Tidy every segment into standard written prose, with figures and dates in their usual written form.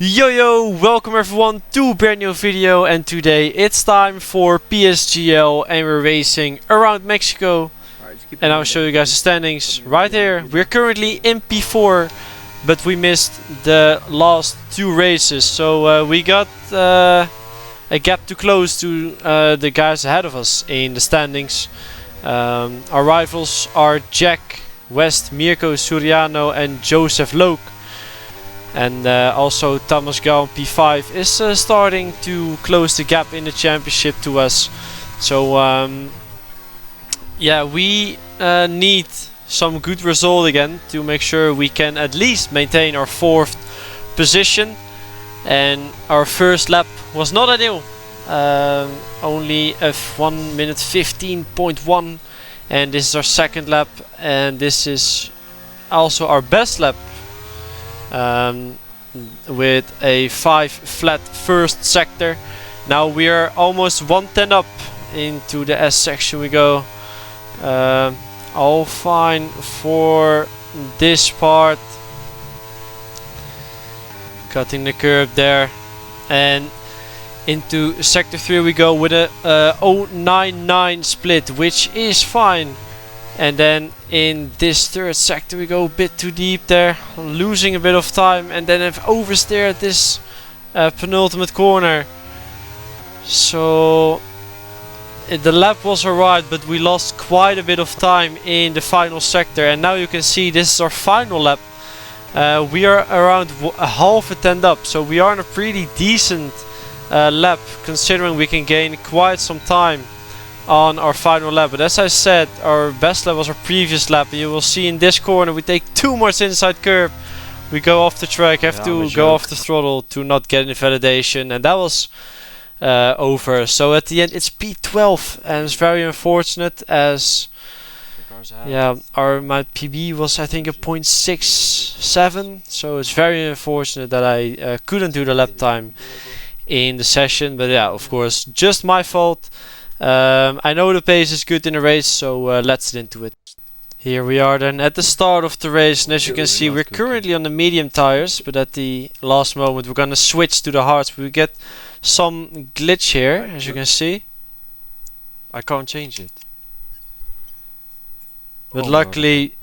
Yo, welcome everyone to a brand new video, and today it's time for Psgl and we're racing around Mexico. And I'll show you guys the standings right here. We're currently in P4, but we missed the last two races, so we got a gap too close to the guys ahead of us in the standings. Our rivals are Jack, West, Mirko Suriano and Joseph Loke. And also Thomas Gal P5 is starting to close the gap in the championship to us. So yeah, we need some good result again to make sure we can at least maintain our 4th position. And our first lap was not ideal. Only a 1 minute 15.1, and this is our second lap, and this is also our best lap. With a 5 flat first sector. Now we are almost 110 up into the S section we go. All fine for this part. Cutting the curve there. And into sector 3 we go with a 0.99 split, which is fine. And then in this third sector we go a bit too deep there, losing a bit of time, and then I've oversteered this penultimate corner. So the lap was alright, but we lost quite a bit of time in the final sector. And now you can see this is our final lap. We are around half a 10 up, so we are in a pretty decent lap, considering we can gain quite some time on our final lap. But as I said, our best lap was our previous lap. You will see in this corner we take too much inside curb. We go off the track, have to go off the throttle to not get any validation, and that was over. So at the end it's P12, and it's very unfortunate as yeah, my PB was I think a 0.67, so it's very unfortunate that I couldn't do the lap time in the session. But yeah, of course, just my fault. I know the pace is good in the race, so let's get into it. Here we are then at the start of the race, and as you can see we're currently on the medium tires, but at the last moment we're gonna switch to the hards. We get some glitch here, as you can see. I can't change it. But luckily,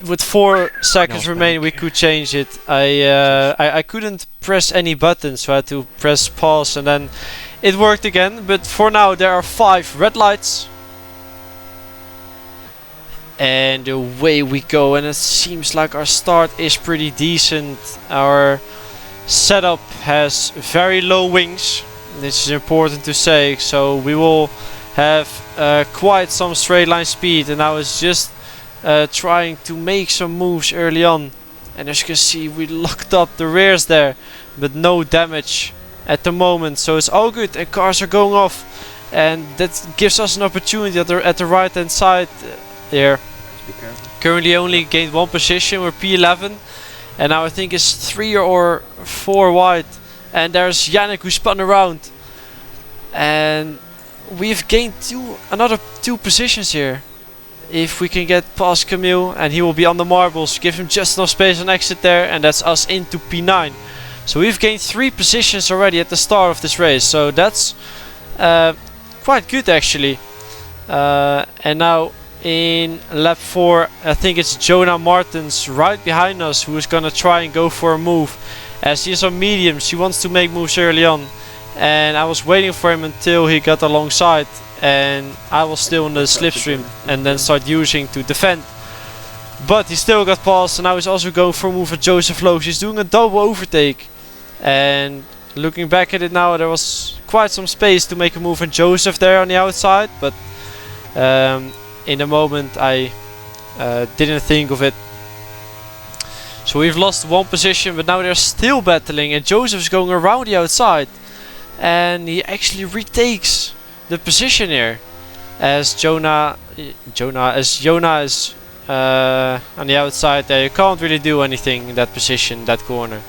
with 4 seconds remaining, we could change it. I couldn't press any buttons, so I had to press pause, and then it worked again. But for now, there are 5 red lights. And away we go, and it seems like our start is pretty decent. Our setup has very low wings. This is important to say, so we will have quite some straight line speed. And I was just trying to make some moves early on, and as you can see we locked up the rears there, but no damage at the moment, so it's all good, and cars are going off, and that gives us an opportunity at the right hand side there. Currently only gained 1 position, we're P11, and now I think it's 3 or 4 wide, and there's Yannick who spun around, and we've gained another 2 positions here. If we can get past Camille, and he will be on the marbles, give him just enough space on exit there, and that's us into P9. So we've gained 3 positions already at the start of this race, so that's quite good actually. And now in lap 4, I think it's Jonah Martins right behind us who is gonna try and go for a move, as he is on mediums. He wants to make moves early on, and I was waiting for him until he got alongside, and I was still in the slipstream and then start using to defend. But he still got past, and now he's also going for a move at Joseph Lowe. He's doing a double overtake, and looking back at it now, there was quite some space to make a move at Joseph there on the outside, but in the moment I didn't think of it. So we've lost 1 position, but now they're still battling, and Joseph's going around the outside, and he actually retakes the position here, as Jonah is on the outside there. You can't really do anything in that position, that corner.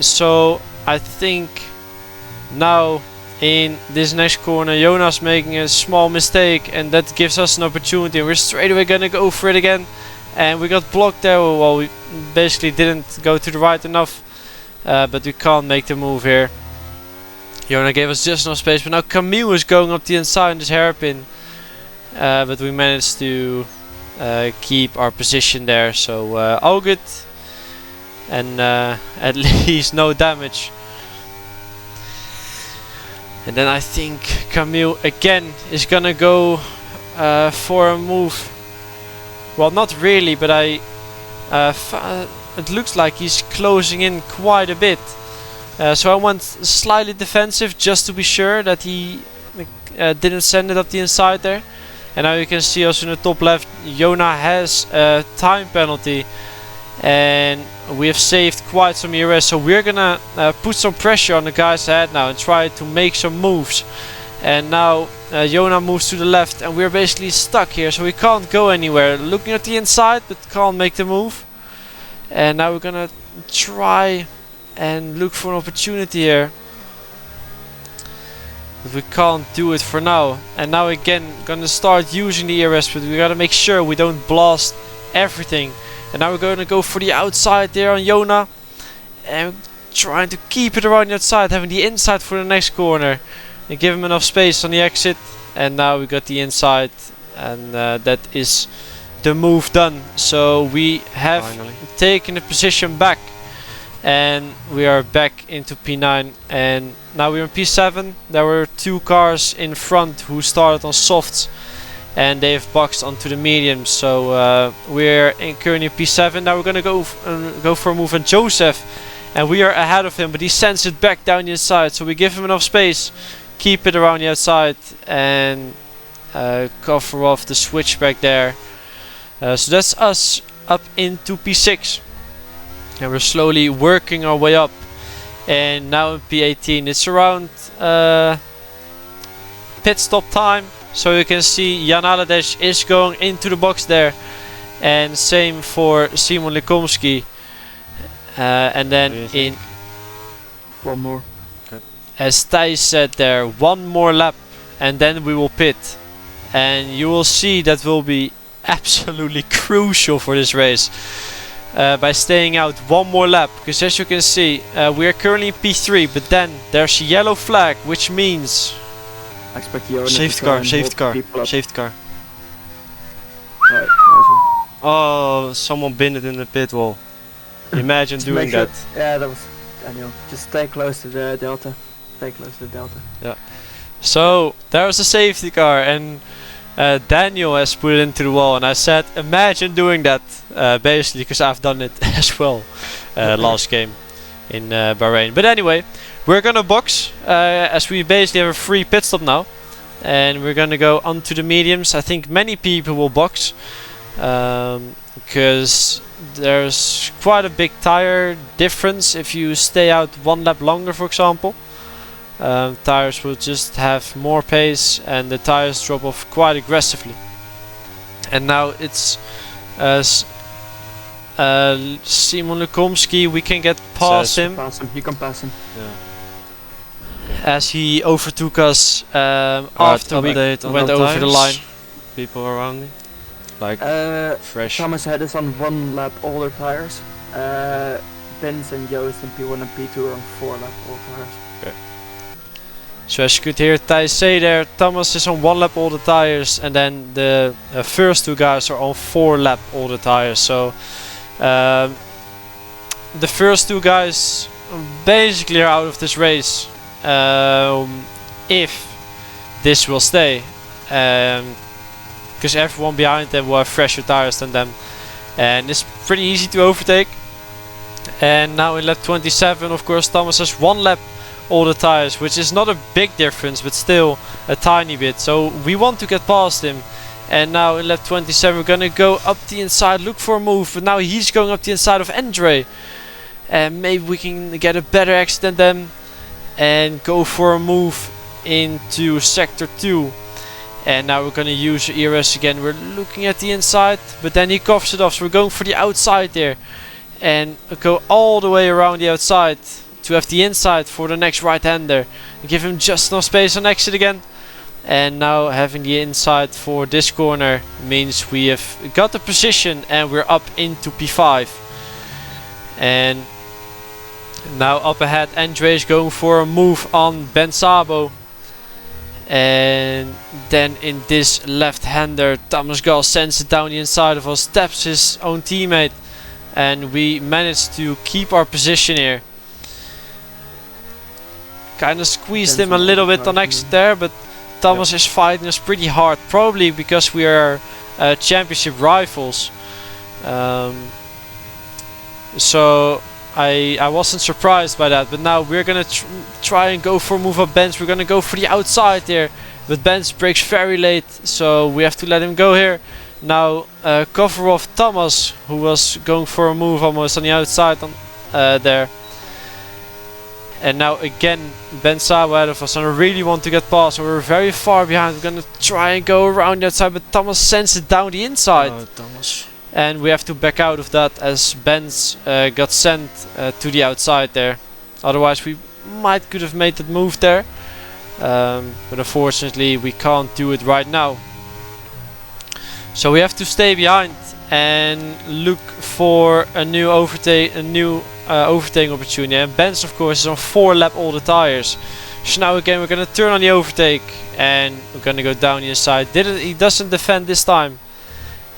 So I think now in this next corner Jonas making a small mistake, and that gives us an opportunity. We're straight away gonna go for it again, and we got blocked there. Well, basically didn't go to the right enough, but we can't make the move here. Yona gave us just enough space, but now Camille is going up the inside in this hairpin, but we managed to keep our position there, so all good, and at least no damage. And then I think Camille again is gonna go for a move. Well, not really, but it looks like he's closing in quite a bit. So I went slightly defensive just to be sure that he didn't send it up the inside there. And now you can see also in the top left, Yona has a time penalty. And we have saved quite some ERS, so we're gonna put some pressure on the guys ahead now and try to make some moves. And now Yona moves to the left and we're basically stuck here, so we can't go anywhere. Looking at the inside but can't make the move. And now we're gonna try and look for an opportunity here, but we can't do it for now. And now again gonna start using the ERS, but we gotta make sure we don't blast everything. And now we're going to go for the outside there on Yona. And trying to keep it around the outside. Having the inside for the next corner. And give him enough space on the exit. And now we got the inside. And that is the move done. So we have taken the position back. And we are back into P9. And now we're in P7. There were 2 cars in front who started on softs. And they've boxed onto the mediums, so we're currently in P7. Now we're gonna go for a move on Joseph, and we are ahead of him, but he sends it back down the inside. So we give him enough space, keep it around the outside, and cover off the switchback there. So that's us up into P6, and we're slowly working our way up. And now in P18, it's around pit stop time. So you can see Jan Aladesh is going into the box there. And same for Simon Likomski. And then in... One more. Okay. As Thijs said there, 1 more lap and then we will pit. And you will see that will be absolutely crucial for this race. By staying out 1 more lap. Because as you can see, we are currently in P3. But then there's a yellow flag, which means... Safety car, safety car, safety car. Right, nice one. Oh, someone binned it in the pit wall. Imagine doing that. Yeah, that was Daniel. Just stay close to the delta. Stay close to the delta. Yeah. So there was a safety car, and Daniel has put it into the wall, and I said, imagine doing that. Basically, because I've done it as well last game in Bahrain. But anyway. We're gonna box, as we basically have a free pit stop now. And we're gonna go onto the mediums. I think many people will box. Because there's quite a big tire difference if you stay out 1 lap longer, for example. Tires will just have more pace and the tires drop off quite aggressively. And now it's Simon Likomski, we can get past him. You can pass him. Yeah. As he overtook us after we went over the line. People around me, like fresh. Thomas had us on 1 lap older tires. Vince and Joost and P1 and P2 are on 4 lap older tires. Okay. So as you could hear Thijs say there, Thomas is on 1 lap older tires, and then the first 2 guys are on 4 lap older tires. So the first 2 guys basically are out of this race. If this will stay, because everyone behind them will have fresher tires than them, and it's pretty easy to overtake. And now in lap 27, of course, Thomas has 1 lap older tires, which is not a big difference, but still a tiny bit. So we want to get past him. And now in lap 27, we're gonna go up the inside, look for a move, but now he's going up the inside of Andre, and maybe we can get a better exit than them. And go for a move into sector 2. And now we're gonna use ERS again. We're looking at the inside, but then he coughs it off, so we're going for the outside there. And go all the way around the outside to have the inside for the next right-hander. Give him just enough space on exit again. And now having the inside for this corner means we have got the position and we're up into P5. And now up ahead, Andre is going for a move on Ben Sabo. And then in this left-hander, Thomas Gall sends it down the inside of us, taps his own teammate, and we managed to keep our position here. Kind of squeezed him a little bit on exit there, but Thomas is fighting us pretty hard, probably because we are championship rivals. So I wasn't surprised by that, but now we're gonna try and go for a move up Benz. We're gonna go for the outside here, but Benz breaks very late, so we have to let him go here. Now cover off Thomas, who was going for a move almost on the outside on, there. And now again Ben Sabo ahead of us, and I really want to get past, so we're very far behind. We're gonna try and go around the outside, but Thomas sends it down the inside. Oh, Thomas. And we have to back out of that as Benz got sent to the outside there. Otherwise we could have made that move there. But unfortunately we can't do it right now. So we have to stay behind and look for a new overtaking opportunity. And Benz of course is on 4 lap older tires. So now again we're gonna turn on the overtake and we're gonna go down the inside. He doesn't defend this time.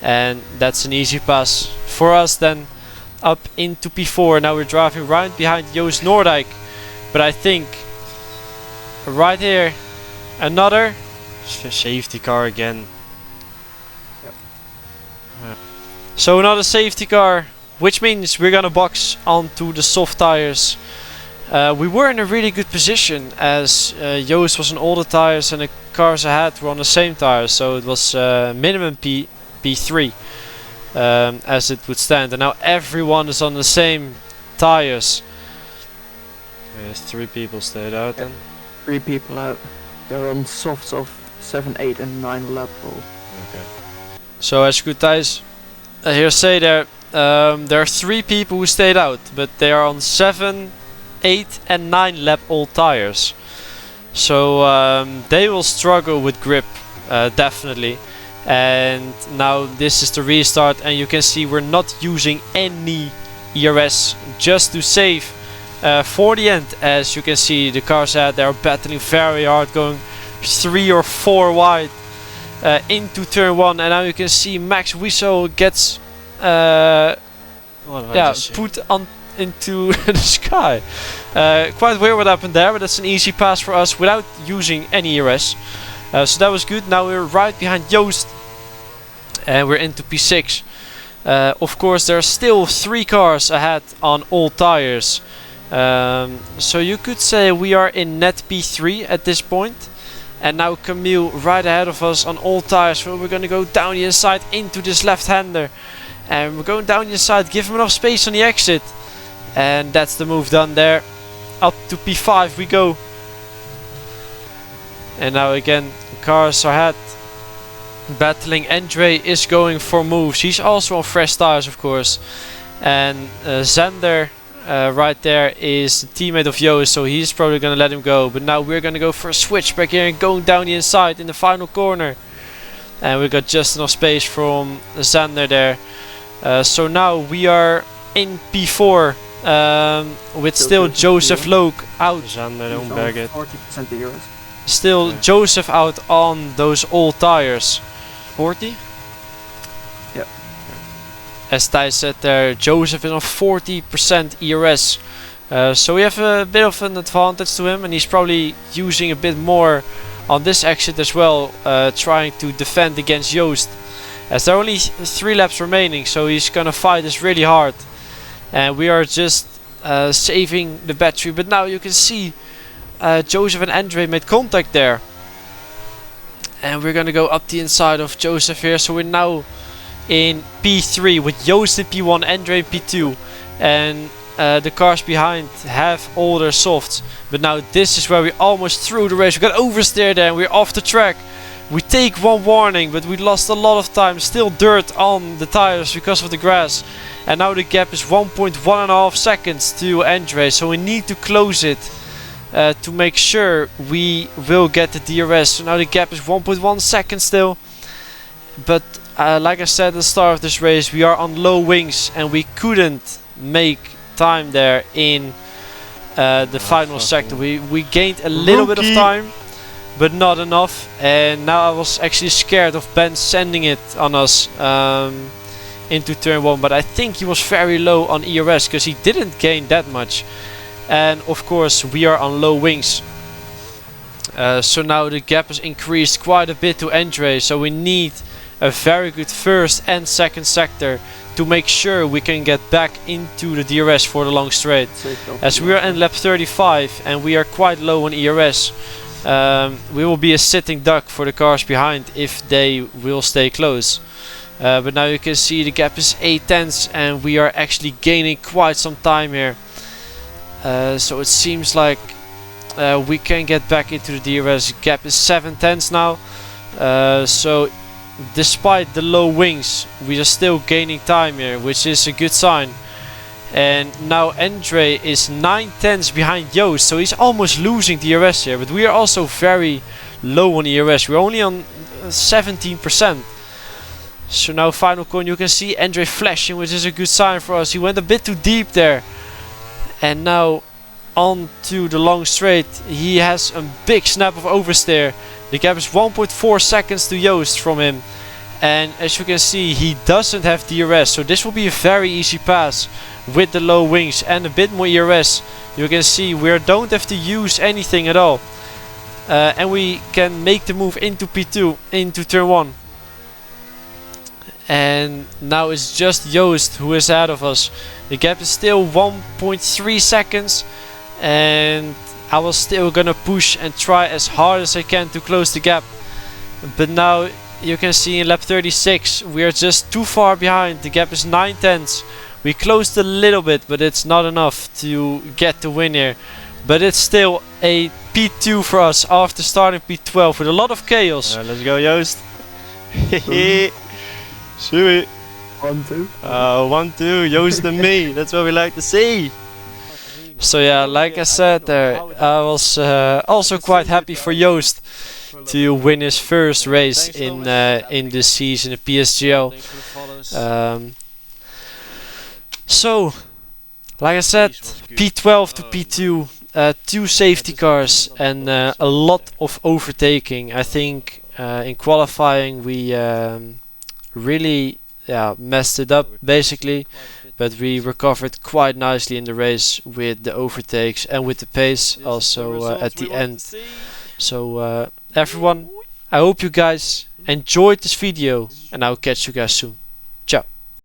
And that's an easy pass for us then up into P4. Now we're driving right behind Joost Noordijk. But I think right here another safety car again. So another safety car, which means we're gonna box onto the soft tires. We were in a really good position as Joost was on older tires and the cars ahead were on the same tires, so it was minimum P3 as it would stand, and now everyone is on the same tires. Yes, 3 people stayed out then. 3 people out. They're on softs of 7, 8 and 9 lateral. Okay. So as you could guys here say there are 3 people who stayed out, but they are on 7, 8 and 9 lap old tires. So they will struggle with grip definitely. And now this is the restart, and you can see we're not using any ERS just to save for the end. As you can see the cars ahead, they are battling very hard, going 3 or 4 wide into turn 1, and now you can see Max Wiesel gets put on into the sky. Quite weird what happened there, but that's an easy pass for us without using any ERS. So that was good. Now we're right behind Joost and we're into P6. Of course there are still 3 cars ahead on all tires. So you could say we are in net P3 at this point. And now Camille right ahead of us on all tires. So we're going to go down the inside into this left-hander. And we're going down the inside, give him enough space on the exit. And that's the move done there. Up to P5 we go. And now again, cars are ahead. Battling. Andre is going for moves. He's also on fresh tires, of course. And Xander right there is the teammate of Joost, so he's probably going to let him go. But now we're going to go for a switch back here and going down the inside in the final corner. And we got just enough space from Xander there. So now we are in P4 with still Joseph Loke out. Xander, don't bag it. 40% ERS. Still Joseph out on those old tires. 40? Yep. As Thijs said there, Joseph is on 40% ERS. So we have a bit of an advantage to him, and he's probably using a bit more on this exit as well, trying to defend against Joost. As there are only 3 laps remaining, so he's gonna fight us really hard. And we are just saving the battery, but now you can see Joseph and Andre made contact there. And we're gonna go up the inside of Joseph here, so we're now in P3 with Joost in P1, Andre in P2. And the cars behind have all their softs. But now this is where we almost threw the race. We got oversteered there and we're off the track. We take 1 warning, but we lost a lot of time. Still dirt on the tires because of the grass. And now the gap is 1.1.5 seconds to Andre, so we need to close it to make sure we will get the DRS. So now the gap is 1.1 seconds still. But like I said at the start of this race, we are on low wings and we couldn't make time there in the final sector. We gained a little bit of time, but not enough, and now I was actually scared of Ben sending it on us into turn 1, but I think he was very low on ERS because he didn't gain that much, and of course we are on low wings. So now the gap has increased quite a bit to Andre, so we need a very good first and second sector to make sure we can get back into the DRS for the long straight. As we are in lap 35 and we are quite low on ERS, we will be a sitting duck for the cars behind if they will stay close. But now you can see the gap is 8 tenths and we are actually gaining quite some time here. So it seems like we can get back into the DRS. Gap is 7 tenths now. So despite the low wings, we are still gaining time here, which is a good sign. And now Andre is 9 tenths behind Joost, so he's almost losing DRS here. But we are also very low on ERS. We're only on 17%. So now final corner, you can see Andre flashing, which is a good sign for us. He went a bit too deep there. And now on to the long straight. He has a big snap of oversteer. The gap is 1.4 seconds to Joost from him. And as you can see, he doesn't have DRS. So this will be a very easy pass with the low wings and a bit more ERS. You can see we don't have to use anything at all. And we can make the move into P2, into turn 1. And now it's just Joost who is ahead of us. The gap is still 1.3 seconds. And I was still gonna push and try as hard as I can to close the gap. But now you can see in lap 36 we are just too far behind. The gap is 9 tenths. We closed a little bit, but it's not enough to get the win here. But it's still a P2 for us after starting P12 with a lot of chaos. Let's go, Joost. Sweet. 1-2. 1-2, Joost and me. That's what we like to see. So yeah, like I said there, I was also quite happy for Joost to win his first race in this season at Psgl. So, like I said, P12 to P2, 2 safety cars and a lot of overtaking. I think in qualifying we really messed it up basically. But we recovered quite nicely in the race with the overtakes and with the pace also at the end. So everyone, I hope you guys enjoyed this video and I'll catch you guys soon.